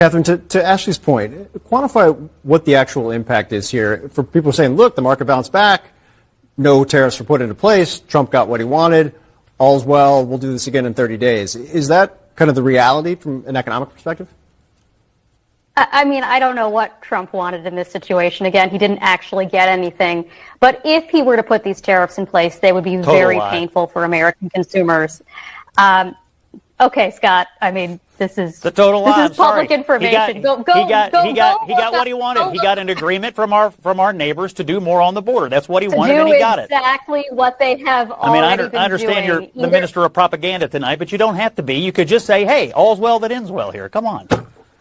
Catherine, to Ashley's point, quantify what the actual impact is here. For people saying, look, the market bounced back, no tariffs were put into place, Trump got what he wanted, all's well, we'll do this again in 30 days. Is that kind of the reality from an economic perspective? I mean, I don't know what Trump wanted in this situation. Again, he didn't actually get anything. But if he were to put these tariffs in place, they would be very painful for American consumers. Okay, Scott, I mean, this is the total lie. This is public information. He got what he wanted. He got an agreement from our neighbors to do more on the border. That's what he wanted, and he got it. Exactly what they have already been I understand doing. you're the minister of propaganda tonight, but you don't have to be. You could just say, "Hey, all's well that ends well." Here, come on.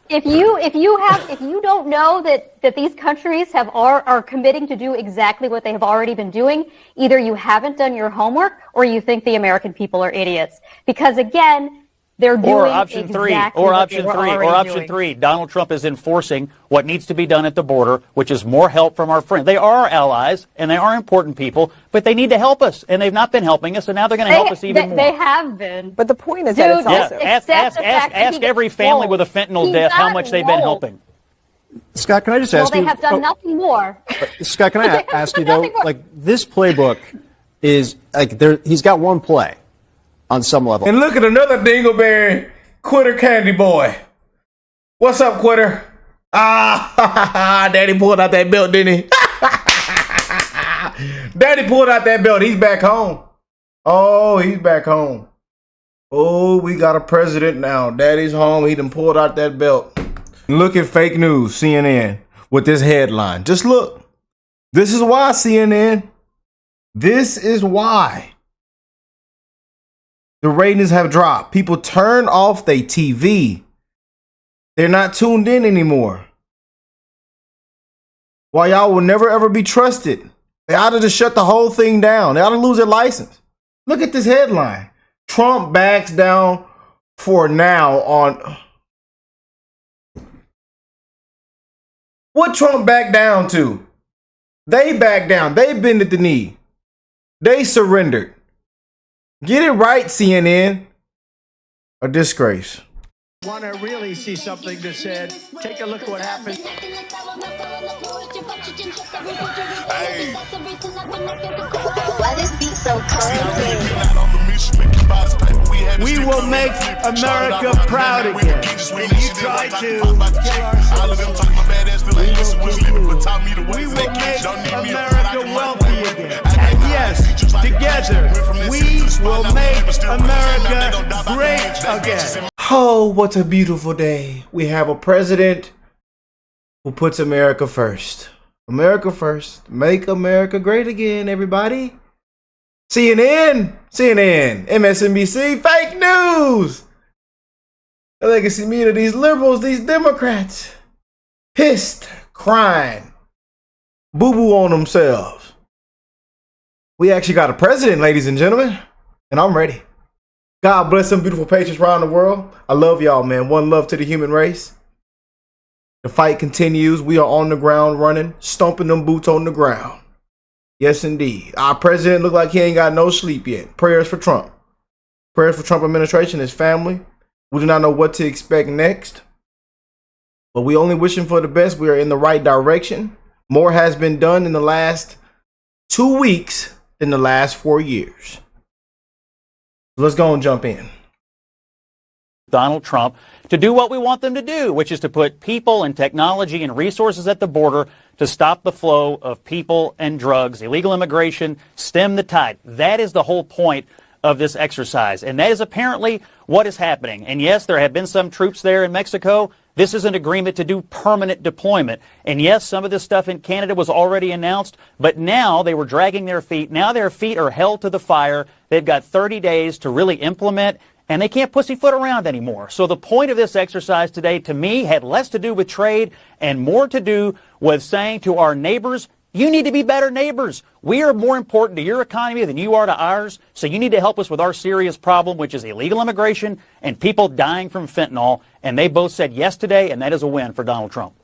If you don't know that these countries are committing to do exactly what they have already been doing, either you haven't done your homework or you think the American people are idiots. Because again, they're doing option exactly three. Donald Trump is enforcing what needs to be done at the border, which is more help from our friends. They are our allies, and they are important people, but they need to help us, and they've not been helping us, and now they're going to help us even more. They have been. But the point is that it's also... Ask every family with a fentanyl death how much they've been helping. Scott, can I just ask you? Well, they have done nothing more. Scott, can I ask you, though, like, this playbook is, like, he's got one play on some level. And look at another dingleberry, Quitter Candy Boy. What's up, Quitter? Daddy pulled out that belt, didn't he? Daddy pulled out that belt. He's back home. Oh, he's back home. Oh, we got a president now. Daddy's home. He done pulled out that belt. Look at fake news, CNN, with this headline. Just look. This is why, CNN. This is why the ratings have dropped. People turn off their TV. They're not tuned in anymore. Why y'all will never ever be trusted. They ought to just shut the whole thing down. They ought to lose their license. Look at this headline. Trump backs down for now on... What Trump backed down to? They backed down. They bended the knee. They surrendered. Get it right, CNN. A disgrace. Want to really see something that said, take a look at what happened. Hey. Why this beat so cold? We will make America proud again. And you try to kill our we will make America wealthy again. And yes, together, we will make America great again. Oh, what a beautiful day. We have a president who puts America first. America first. Make America great again, everybody. CNN, MSNBC, fake news. The legacy media, these liberals, these Democrats, pissed, crying, boo-boo on themselves. We actually got a president, ladies and gentlemen, and I'm ready. God bless some beautiful patriots around the world. I love y'all, man. One love to the human race. The fight continues. We are on the ground running, stomping them boots on the ground. Yes, indeed. Our president look like he ain't got no sleep yet. Prayers for Trump. Prayers for Trump administration, his family. We do not know what to expect next, but we only wishing for the best. We are in the right direction. More has been done in the last 2 weeks than the last 4 years. Let's go and jump in. Donald Trump to do what we want them to do, which is to put people and technology and resources at the border to stop the flow of people and drugs, illegal immigration, stem the tide. That is the whole point of this exercise. And that is apparently what is happening. And yes, there have been some troops there in Mexico. This is an agreement to do permanent deployment. And yes, some of this stuff in Canada was already announced, but now they were dragging their feet. Now their feet are held to the fire. They've got 30 days to really implement, and they can't pussyfoot around anymore. So the point of this exercise today, to me, had less to do with trade and more to do with saying to our neighbors, you need to be better neighbors. We are more important to your economy than you are to ours, so you need to help us with our serious problem, which is illegal immigration and people dying from fentanyl. And they both said yes today, and that is a win for Donald Trump.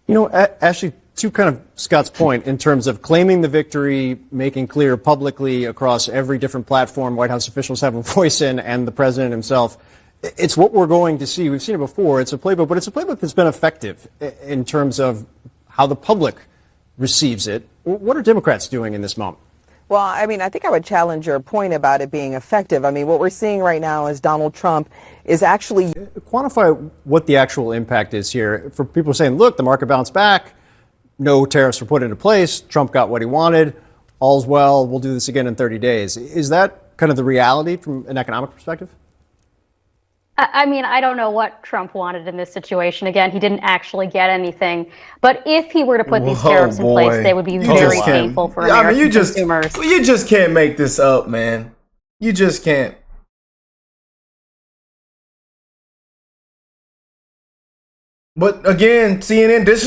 You know, Ashley, to kind of Scott's point in terms of claiming the victory, making clear publicly across every different platform White House officials have a voice in, and the president himself, It's what we're going to see. We've seen it before. It's a playbook, but it's a playbook that's been effective in terms of how the public receives it. What are Democrats doing in this moment? Well, I mean, I think I would challenge your point about it being effective. I mean, what we're seeing right now is Donald Trump is actually... Quantify what the actual impact is here. For people saying, look, the market bounced back, no tariffs were put into place, Trump got what he wanted, all's well, we'll do this again in 30 days. Is that kind of the reality from an economic perspective? I mean, I don't know what Trump wanted in this situation. Again, he didn't actually get anything. But if he were to put these tariffs in place, they would be very painful for American consumers. You just can't make this up, man. You just can't. But again, CNN, this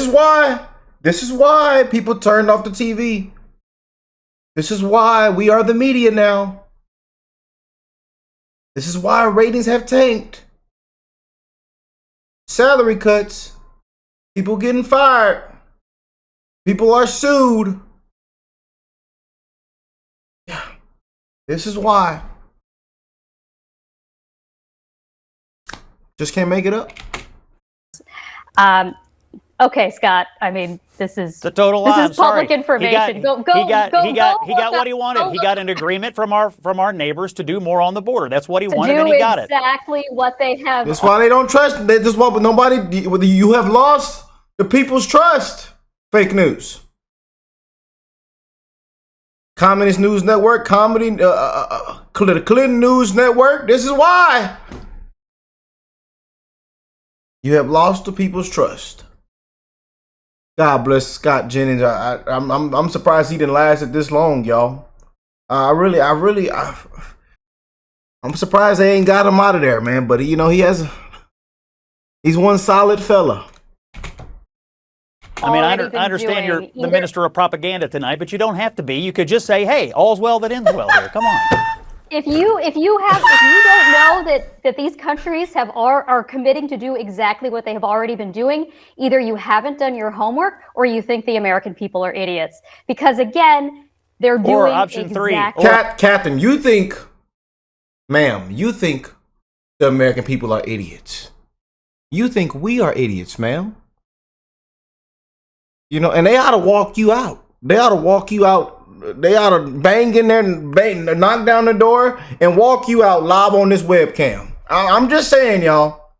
is why people turned off the TV. This is why we are the media now. This is why ratings have tanked. Salary cuts. People getting fired. People are sued. Yeah. This is why. Just can't make it up. Okay, Scott. I mean, this is the total lie. This is public information. He got what he wanted. He got an agreement from our neighbors to do more on the border. That's what he wanted, and he got it. Exactly what they have. That's why they don't trust. That's why nobody. You have lost the people's trust. Fake news. Communist News Network, the Clinton News Network. This is why you have lost the people's trust. God bless Scott Jennings. I'm surprised he didn't last it this long, y'all. I'm surprised they ain't got him out of there, man. But he's one solid fella. I mean, I understand you're the minister of propaganda tonight, but you don't have to be. You could just say, "Hey, all's well that ends well." Here, come on. If you don't know that these countries are committing to do exactly what they have already been doing, either you haven't done your homework or you think the American people are idiots. Because again, they're doing or option three. Captain, you think the American people are idiots? You think we are idiots, ma'am? And they ought to walk you out. They ought to walk you out. They ought to bang in there and knock down the door and walk you out live on this webcam. I'm just saying, y'all.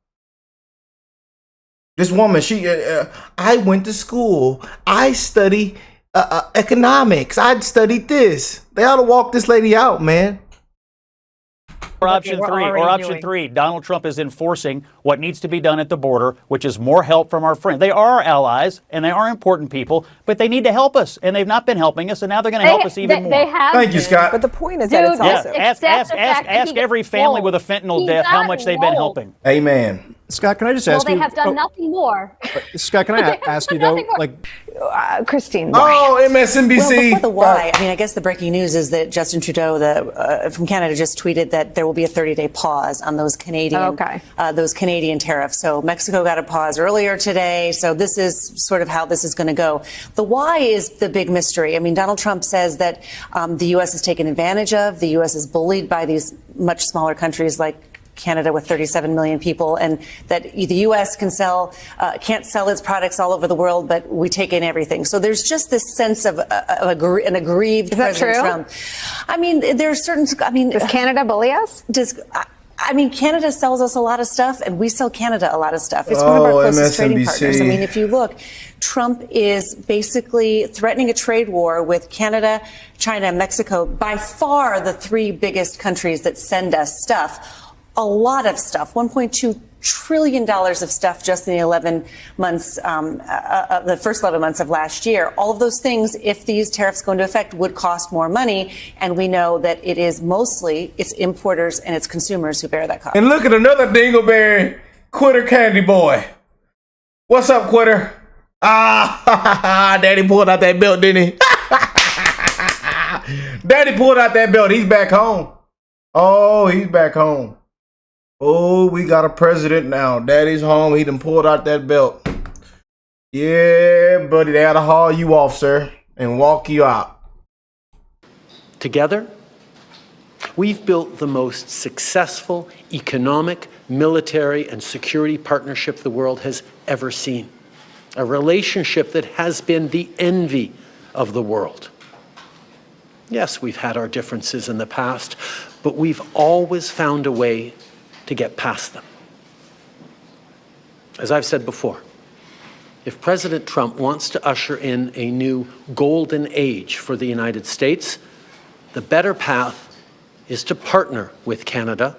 This woman, I went to school. I study economics. I studied this. They ought to walk this lady out, man. Or option three, Donald Trump is enforcing what needs to be done at the border, which is more help from our friends. They are our allies, and they are important people, but they need to help us, and they've not been helping us, and now they're going to help us even more. Thank you, Scott. But the point is that it's also... Ask every family with a fentanyl death how much they've been helping. Amen. Scott, can I just ask you? Well, they have done nothing more. Scott, can I ask you, though, Christine. Oh, MSNBC. Well, before the why, I guess the breaking news is that Justin Trudeau from Canada just tweeted that there will be a 30-day pause on those Canadian tariffs. So Mexico got a pause earlier today. So this is sort of how this is going to go. The why is the big mystery. I mean, Donald Trump says that the U.S. is taken advantage of. The U.S. is bullied by these much smaller countries like Canada with 37 million people, and that the U.S. can't sell its products all over the world, but we take in everything. So there's just this sense of an aggrieved President Trump. I mean, there are certain. I mean, does Canada bully us? Canada sells us a lot of stuff, and we sell Canada a lot of stuff. It's one of our closest trading partners. I mean, if you look, Trump is basically threatening a trade war with Canada, China, and Mexico, by far the three biggest countries that send us stuff. A lot of stuff, $1.2 trillion of stuff just in the 11 months, the first 11 months of last year. All of those things, if these tariffs go into effect, would cost more money. And we know that it is mostly its importers and its consumers who bear that cost. And look at another dingleberry, Quitter Candy Boy. What's up, Quitter? Daddy pulled out that belt, didn't he? Daddy pulled out that belt. He's back home. Oh, he's back home. Oh, we got a president now. Daddy's home. He done pulled out that belt. Yeah, buddy, they had to haul you off, sir, and walk you out. Together, we've built the most successful economic, military and security partnership the world has ever seen. A relationship that has been the envy of the world. Yes, we've had our differences in the past, but we've always found a way to get past them. As I've said before, if President Trump wants to usher in a new golden age for the United States, the better path is to partner with Canada,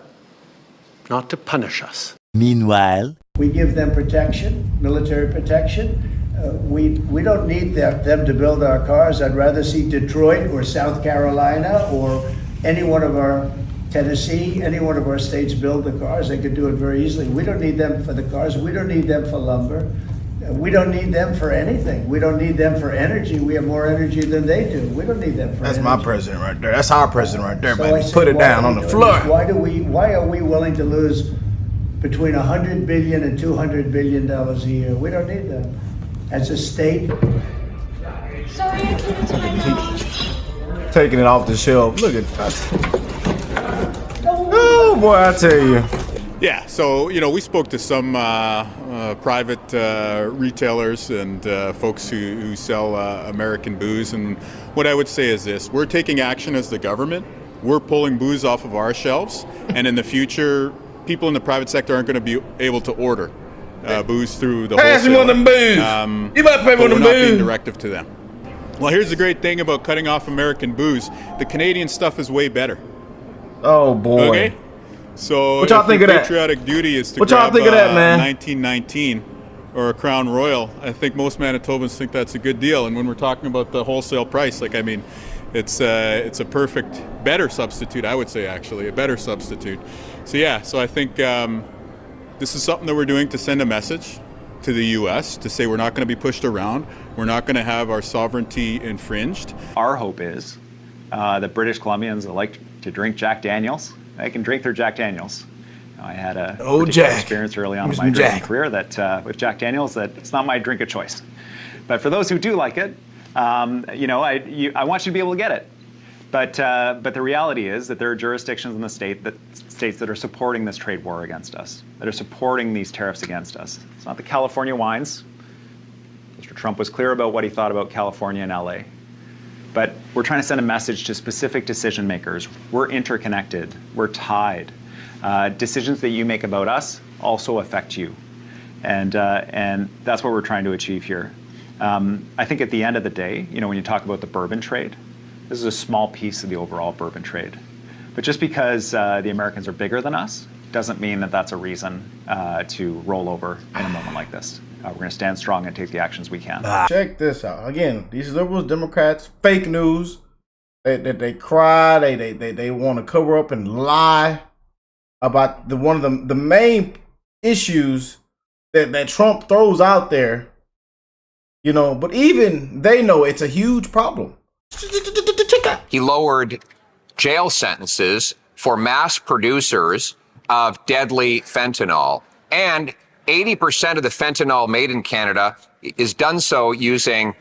not to punish us. Meanwhile, we give them protection, military protection. We don't need them to build our cars. I'd rather see Detroit or South Carolina or any one of our Tennessee, any one of our states build the cars. They could do it very easily. We don't need them for the cars. We don't need them for lumber. We don't need them for anything. We don't need them for energy. We have more energy than they do. We don't need them for That's energy. my president right there. That's our president right there, So baby. I said, Put it why down are on we the doing floor. this? Why are we willing to lose between $100 billion and $200 billion a year? We don't need them. As a state. Sorry, I can't time Taking it off the shelf. Look at that. Oh boy, I tell you. Yeah, so we spoke to some private retailers and folks who sell American booze, and what I would say is this: we're taking action as the government. We're pulling booze off of our shelves, and in the future, people in the private sector aren't going to be able to order booze through the Pass me wholesaler. one of them booze. You better pay But one of we're them not being booze. directive to them. Well, here's the great thing about cutting off American booze: the Canadian stuff is way better. Oh boy. Okay. So What y'all if think your of that? patriotic duty is to What y'all grab think of that, man? 1919 or a Crown Royal, I think most Manitobans think that's a good deal. And when we're talking about the wholesale price, it's a perfect, better substitute, I would say, actually, a better substitute. So yeah, so I think this is something that we're doing to send a message to the U.S. to say we're not going to be pushed around. We're not going to have our sovereignty infringed. Our hope is that British Columbians that like to drink Jack Daniels, they can drink their Jack Daniels. I had a particular experience early on in my drinking career that with Jack Daniels, that it's not my drink of choice. But for those who do like it, I want you to be able to get it. But the reality is that there are jurisdictions in the states that are supporting this trade war against us, that are supporting these tariffs against us. It's not the California wines. Mr. Trump was clear about what he thought about California and LA. But we're trying to send a message to specific decision makers. We're interconnected. We're tied. Decisions that you make about us also affect you. And that's what we're trying to achieve here. I think at the end of the day, when you talk about the bourbon trade, this is a small piece of the overall bourbon trade. But just because the Americans are bigger than us doesn't mean that that's a reason to roll over in a moment like this. We're going to stand strong and take the actions we can. Check this out. Again, these liberals, Democrats, fake news. They cry. They want to cover up and lie about one of the main issues that Trump throws out there. But even they know it's a huge problem. He lowered jail sentences for mass producers of deadly fentanyl, and 80% of the fentanyl made in Canada is done so using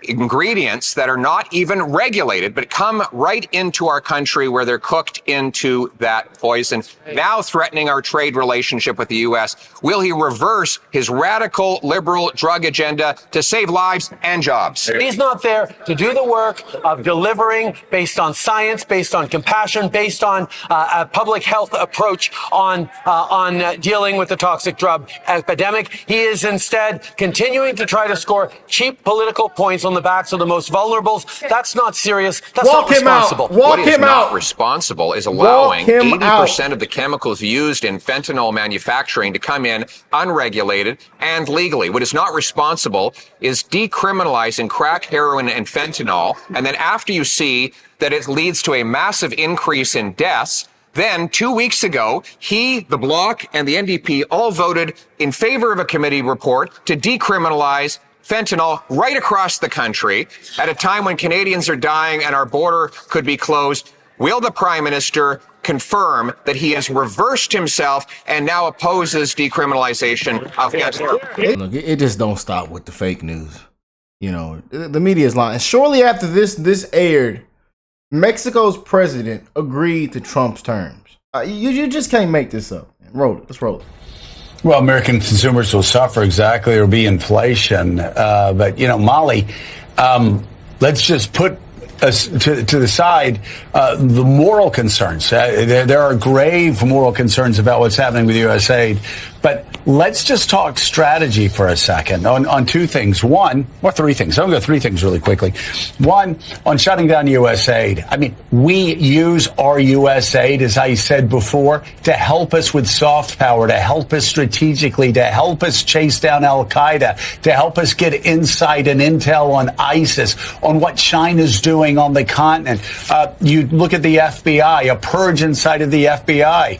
ingredients that are not even regulated, but come right into our country where they're cooked into that poison, now threatening our trade relationship with the U.S. Will he reverse his radical liberal drug agenda to save lives and jobs? He's not there to do the work of delivering based on science, based on compassion, based on a public health approach on dealing with the toxic drug epidemic. He is instead continuing to try to score cheap political points on the backs of the most vulnerable. That's not serious. That's not responsible. What is not responsible is allowing 80% of the chemicals used in fentanyl manufacturing to come in unregulated and legally. What is not responsible is decriminalizing crack, heroin, and fentanyl. And then after you see that it leads to a massive increase in deaths, then 2 weeks ago, he, the Bloc, and the NDP all voted in favor of a committee report to decriminalize fentanyl right across the country at a time when Canadians are dying and our border could be closed. Will the Prime Minister confirm that he has reversed himself and now opposes decriminalization of fentanyl? Look, it just don't stop with the fake news. The media is lying. Shortly after this aired, Mexico's president agreed to Trump's terms. You just can't make this up. Roll it. Let's roll it. Well, American consumers will suffer exactly. There will be inflation. But, Molly, let's just put to the side the moral concerns. There are grave moral concerns about what's happening with USAID. But let's just talk strategy for a second on two things. One, or three things. I'll go three things really quickly. One, on shutting down USAID. I mean, we use our USAID, as I said before, to help us with soft power, to help us strategically, to help us chase down Al-Qaeda, to help us get insight and intel on ISIS, on what China's doing on the continent. You look at the FBI, a purge inside of the FBI.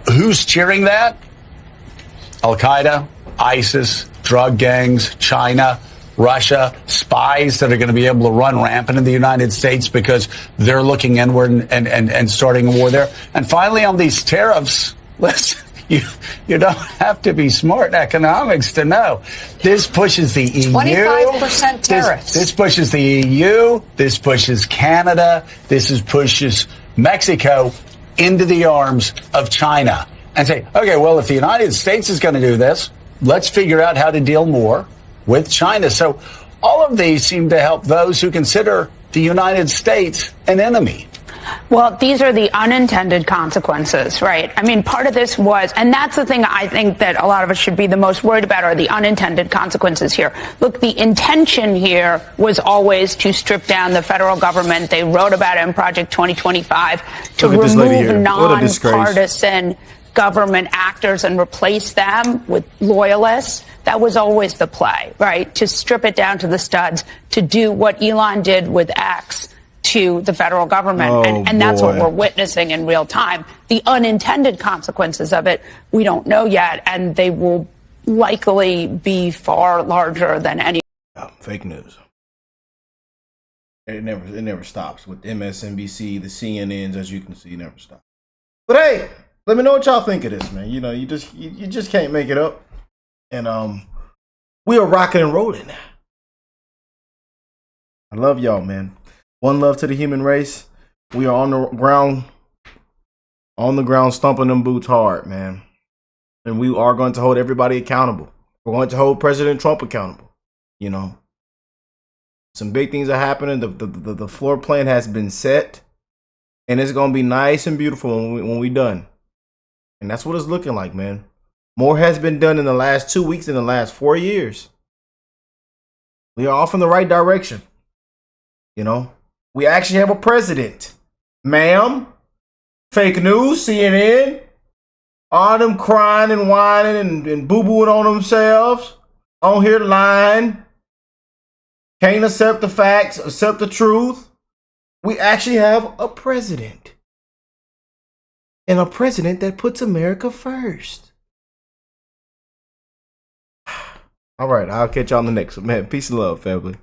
Who's cheering that? Al-Qaeda, ISIS, drug gangs, China, Russia, spies that are going to be able to run rampant in the United States because they're looking inward and starting a war there. And finally, on these tariffs, listen, you don't have to be smart in economics to know. This pushes the EU. 25% tariffs. This pushes the EU. This pushes Canada. Pushes Mexico into the arms of China. And say, okay, well, if the United States is going to do this, let's figure out how to deal more with China. So all of these seem to help those who consider the United States an enemy. Well, these are the unintended consequences, right? I mean, part of this was, and that's the thing I think that a lot of us should be the most worried about are the unintended consequences here. Look, the intention here was always to strip down the federal government. They wrote about it in Project 2025 to remove nonpartisan government actors and replace them with loyalists. That was always the play, right? To strip it down to the studs, to do what Elon did with X to the federal government. And that's what we're witnessing in real time. The unintended consequences of it, we don't know yet, and they will likely be far larger than any. Fake news. It never stops with MSNBC, the CNNs, as you can see, never stops. But hey, let me know what y'all think of this, man. You just can't make it up. And we are rocking and rolling. I love y'all, man. One love to the human race. We are on the ground, stomping them boots hard, man. And we are going to hold everybody accountable. We're going to hold President Trump accountable. Some big things are happening. The floor plan has been set, and it's going to be nice and beautiful when we're done. And that's what it's looking like, man. More has been done in the last 2 weeks than the last 4 years. We are off in the right direction. We actually have a president. Ma'am, fake news, CNN, all them crying and whining and boo-booing on themselves, on here lying, can't accept the facts, accept the truth. We actually have a president. And a president that puts America first. All right, I'll catch y'all on the next one. Man, peace and love, family.